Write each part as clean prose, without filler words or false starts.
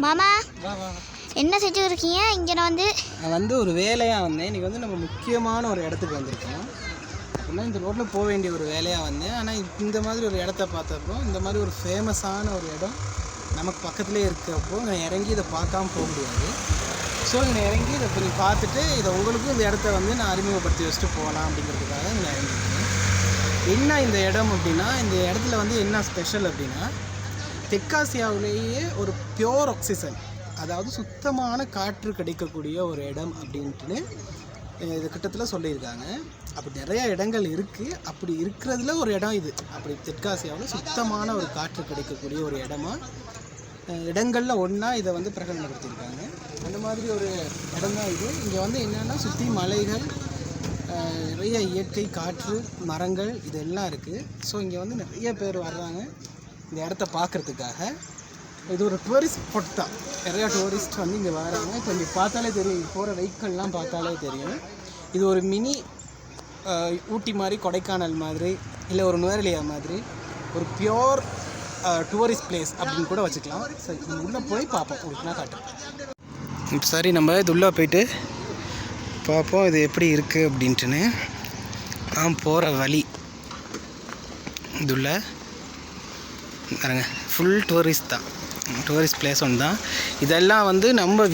மாமா என்ன செஞ்சுட்டு இருக்கீங்க? இங்கே நான் வந்து ஒரு வேலையாக வந்தேன். இன்றைக்கி வந்து நம்ம முக்கியமான ஒரு இடத்துக்கு வந்திருக்கோம். அப்படின்னா இந்த ரோட்டில் போக வேண்டிய ஒரு வேலையாக வந்தேன். ஆனால் இந்த மாதிரி ஒரு இடத்த பார்த்தப்போ, இந்த மாதிரி ஒரு ஃபேமஸான ஒரு இடம் நமக்கு பக்கத்துலேயே இருக்கிறப்போ இங்கே இறங்கி இதை பார்க்காம போக முடியாது. ஸோ இங்கே இறங்கி இதை கொஞ்சம் பார்த்துட்டு இதை உங்களுக்கும் இந்த இடத்த வந்து நான் அறிமுகப்படுத்தி வச்சுட்டு போகலாம் அப்படிங்கிறதுக்காக இங்கே இறங்கியிருக்கேன். என்ன இந்த இடம் அப்படின்னா, இந்த இடத்துல வந்து என்ன ஸ்பெஷல் அப்படின்னா, தெற்காசியாவிலேயே ஒரு பியோர் ஆக்சிஜன், அதாவது சுத்தமான காற்று கிடைக்கக்கூடிய ஒரு இடம் அப்படின்ட்டு இது கிட்டத்தில் சொல்லியிருக்காங்க. அப்படி நிறையா இடங்கள் இருக்குது. அப்படி இருக்கிறதுல ஒரு இடம் இது. அப்படி தெற்காசியாவில் சுத்தமான ஒரு காற்று கிடைக்கக்கூடிய ஒரு இடங்களில் ஒன்றா இதை வந்து பிரகடனப்படுத்தியிருக்காங்க. அந்த மாதிரி ஒரு இடம் தான் இது. இங்கே வந்து என்னென்னா சுற்றி மலைகள், நிறைய இயற்கை காற்று, மரங்கள் இதெல்லாம் இருக்குது. ஸோ இங்கே வந்து நிறைய பேர் வர்றாங்க இந்த இடத்த பார்க்குறதுக்காக. இது ஒரு டூரிஸ்ட் ஸ்பாட் தான். நிறையா டூரிஸ்ட் வந்து இங்கே வராங்க. இப்போ இங்கே பார்த்தாலே தெரியும், போகிற வெஹிக்கல்லாம் பார்த்தாலே தெரியும். இது ஒரு மினி ஊட்டி மாதிரி, கொடைக்கானல் மாதிரி, இல்லை ஒரு நுவரெலியா மாதிரி ஒரு பியோர் டூரிஸ்ட் பிளேஸ் அப்படின்னு கூட வச்சுக்கலாம். சரி, உள்ளே போய் பார்ப்போம், உங்களுக்கு நான் காட்டுறேன். சரி, நம்ம இது உள்ளே போயிட்டு பார்ப்போம் இது எப்படி இருக்குது அப்படின்ட்டுன்னு. போகிற வழி இதுள்ள பாருங்க, ஃபுல் டூரிஸ்ட் தான், டூரிஸ்ட் பிளேஸ் ஒன்று தான். இதெல்லாம் வந்து நம்ம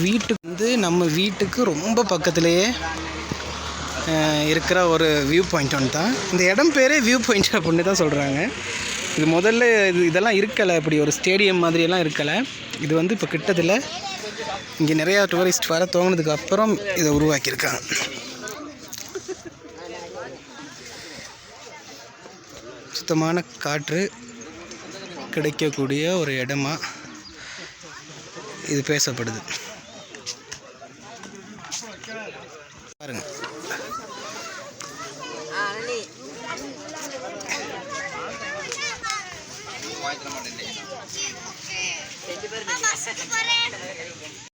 வீட்டுக்கு ரொம்ப பக்கத்துலேயே இருக்கிற ஒரு வியூ பாயிண்ட் ஒன்று தான். இந்த இடம் பேரே வியூ பாயிண்ட் அப்படின்னு தான் சொல்கிறாங்க. இது முதல்ல இதெல்லாம் இருக்கலை, இப்படி ஒரு ஸ்டேடியம் மாதிரியெல்லாம் இருக்கலை. இது வந்து இப்போ கிட்டத்தில் இங்கே நிறையா டூரிஸ்ட் வர தோணுனதுக்கு அப்புறம் இதை உருவாக்கியிருக்காங்க. சுத்தமான காற்று கிடைக்கக்கூடிய ஒரு இடமா இது பேசப்படுது. பாருங்க,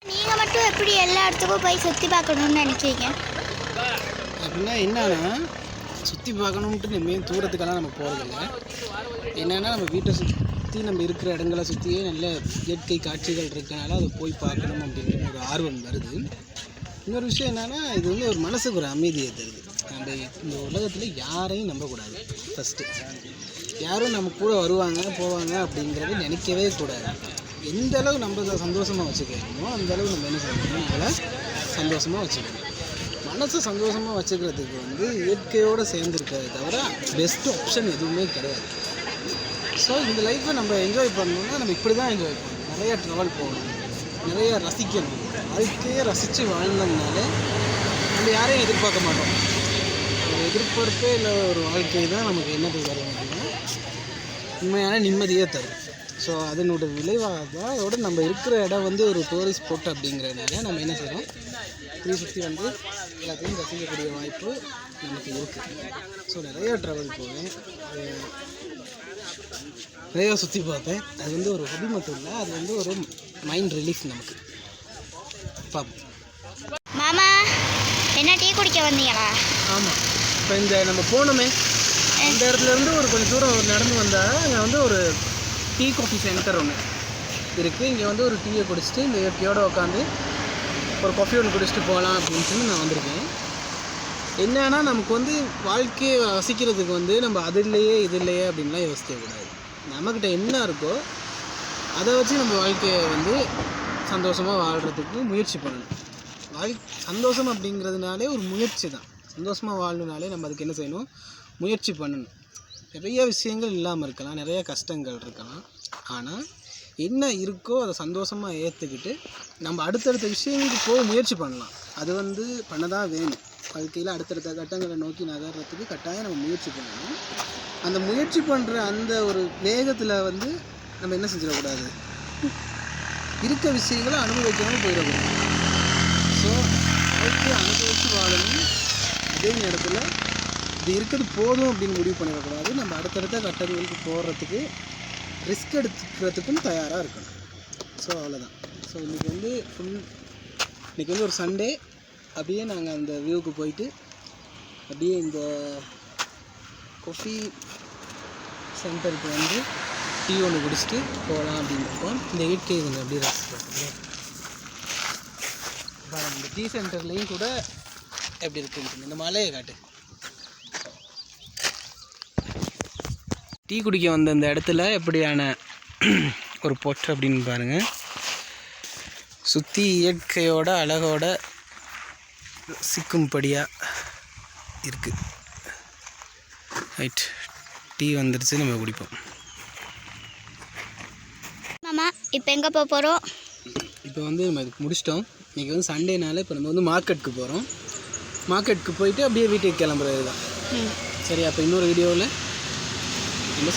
நீங்க மட்டும் எப்படி எல்லா இடத்துக்கும் போய் சுற்றி பார்க்கணும்னு நினைக்கிறீங்க? அப்படின்னா என்னன்னா, சுற்றி பார்க்கணுன்ட்டு நம்ம தூரத்துக்கெல்லாம் நம்ம போகிறதில்ல. என்னென்னா, நம்ம வீட்டை சுற்றி நம்ம இருக்கிற இடங்களை சுற்றியே நல்ல இயற்கை காட்சிகள் இருக்கனால அதை போய் பார்க்கணும் அப்படின்ற ஒரு ஆர்வம் வருது. இன்னொரு விஷயம் என்னென்னா, இது வந்து ஒரு மனசுக்கு ஒரு அமைதியை தருது. நம்ம இந்த உலகத்தில் யாரையும் நம்பக்கூடாது. ஃபஸ்ட்டு யாரும் நம்ம கூட வருவாங்க போவாங்க அப்படிங்கிறது நினைக்கவே கூடாது. எந்த அளவு நம்ம சந்தோஷமாக வச்சுக்கிறோமோ அந்தளவு நம்ம என்ன செய்யணும், நம்மளை சந்தோஷமாக வச்சுக்கணும். மனசை சந்தோஷமாக வச்சுக்கிறதுக்கு வந்து இயற்கையோடு சேர்ந்துருக்கிறத தவிர பெஸ்ட்டு ஆப்ஷன் எதுவுமே கிடையாது. ஸோ இந்த லைஃப்பை நம்ம என்ஜாய் பண்ணணும்னா நம்ம இப்படி தான் என்ஜாய் பண்ணணும். நிறையா ட்ராவல் போகணும், நிறையா ரசிக்கணும். வாழ்க்கையை ரசித்து வாழ்ந்தோம்னாலே நம்ம யாரையும் எதிர்பார்க்க மாட்டோம். ஒரு எதிர்பார்ப்பே இல்லை ஒரு வாழ்க்கை தான் நமக்கு என்னது வரும் அப்படின்னா உண்மையான நிம்மதியே தரும். ஸோ அதனோட விளைவாக தான் அதோட நம்ம இருக்கிற இடம் வந்து ஒரு டூரிஸ்ட் ஸ்பாட் அப்படிங்கிறதுனால நம்ம என்ன செய்கிறோம், சுற்றி வந்து எல்லாத்தையும் ரசிக்கக்கூடிய வாய்ப்பு நமக்கு இருக்குது. ஸோ நிறையா ட்ராவல் போவேன், நிறையா சுற்றி பார்ப்பேன். அது வந்து ஒரு ஹாபி மட்டும் இல்லை, அது வந்து ஒரு மைண்ட் ரிலீஃப் நமக்கு. பார்ப்போம். மாமா என்ன டீ குடிக்க வந்தீங்களா? ஆமாம், இப்போ இந்த நம்ம போனோமே அந்த இடத்துலேருந்து ஒரு கொஞ்சம் தூரம் நடந்து வந்தால் அங்கே வந்து ஒரு டீ காஃபி சென்டர் ஒன்று இருக்குது. இங்கே வந்து ஒரு டீயை குடிச்சிட்டு இந்த இயற்கையோடு உட்காந்து ஒரு காஃபி ஒன்று குடிச்சிட்டு போகலாம் அப்படின்ட்டு நான் வந்திருக்கேன். என்னன்னா, நமக்கு வந்து வாழ்க்கையை ரசிக்கிறதுக்கு வந்து நம்ம அது இல்லையே இது இல்லையே அப்படின்லாம் யோசிக்கக்கூடாது. நம்மக்கிட்ட என்ன இருக்கோ அதை வச்சு நம்ம வாழ்க்கையை வந்து சந்தோஷமாக வாழ்கிறதுக்கு முயற்சி பண்ணணும். சந்தோஷம் அப்படிங்கிறதுனாலே ஒரு முயற்சி தான். சந்தோஷமாக வாழணுனாலே நம்ம அதுக்கு என்ன செய்யணும், முயற்சி பண்ணணும். நிறைய விஷயங்கள் இல்லாமல் இருக்கலாம், நிறைய கஷ்டங்கள் இருக்கலாம். ஆனால் என்ன இருக்கோ அதை சந்தோஷமாக ஏற்றுக்கிட்டு நம்ம அடுத்தடுத்த விஷயங்களுக்கு போக முயற்சி பண்ணலாம். அது வந்து பண்ண தான் வேணும். வாழ்க்கையில் அடுத்தடுத்த கட்டங்களை நோக்கி நகர்றதுக்கு கட்டாயம் நம்ம முயற்சி பண்ணணும். அந்த முயற்சி பண்ணுற அந்த ஒரு வேகத்தில் வந்து நம்ம என்ன செஞ்சிடக்கூடாது, இருக்க விஷயங்களை அனுபவிக்காமல் போயிடக்கூடாது. ஸோ வாழ்க்கையை அனுபவித்து வாழணும். அதே நேரத்தில் இது இருக்கிறது போதும் அப்படின்னு முடிவு பண்ணிடக்கூடாது. நம்ம அடுத்தடுத்த கட்டங்களுக்கு போகிறதுக்கு ரிஸ்க் எடுத்துக்கிறதுக்கும் தயாராக இருக்கணும். ஸோ அவ்வளோதான். ஸோ இன்றைக்கி வந்து ஒரு சண்டே. அப்படியே நாங்கள் அந்த வியூவுக்கு போயிட்டு அப்படியே இந்த காஃபி சென்டருக்கு வந்து டீ ஒன்று குடிச்சிட்டு போகலாம் அப்படின்னு இருக்கோம். இந்த இயற்கை கொஞ்சம் அப்படியே ரசிக்கிறோம். இந்த டீ சென்டர்லேயும் கூட எப்படி இருக்குன்னு இந்த மலையை காட்டு. டீ குடிக்க வந்த இந்த இடத்துல எப்படியான ஒரு பொட்டு அப்படின்னு பாருங்கள். சுற்றி இயற்கையோட அழகோட சிக்கும்படியாக இருக்குது. ரைட், டீ வந்துடுச்சு, நம்ம குடிப்போம். மாமா இப்போ எங்கே போக போகிறோம்? இப்போ வந்து நம்ம இதுக்கு முடிச்சிட்டோம். இன்றைக்கி வந்து சண்டேனால இப்போ நம்ம வந்து மார்க்கெட்டுக்கு போகிறோம். மார்க்கெட்டுக்கு போயிட்டு அப்படியே வீட்டுக்கு கிளம்புறது தான். சரி, அப்போ இன்னொரு வீடியோவில் ரொம்ப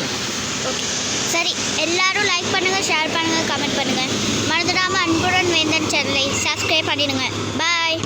ஓகே சரி, எல்லாரும் லைக் பண்ணுங்கள், ஷேர் பண்ணுங்கள், கமெண்ட் பண்ணுங்கள். மறந்துடாமல் அன்புடன் வேந்தன் சேனலை சப்ஸ்கிரைப் பண்ணிடுங்க. பாய்.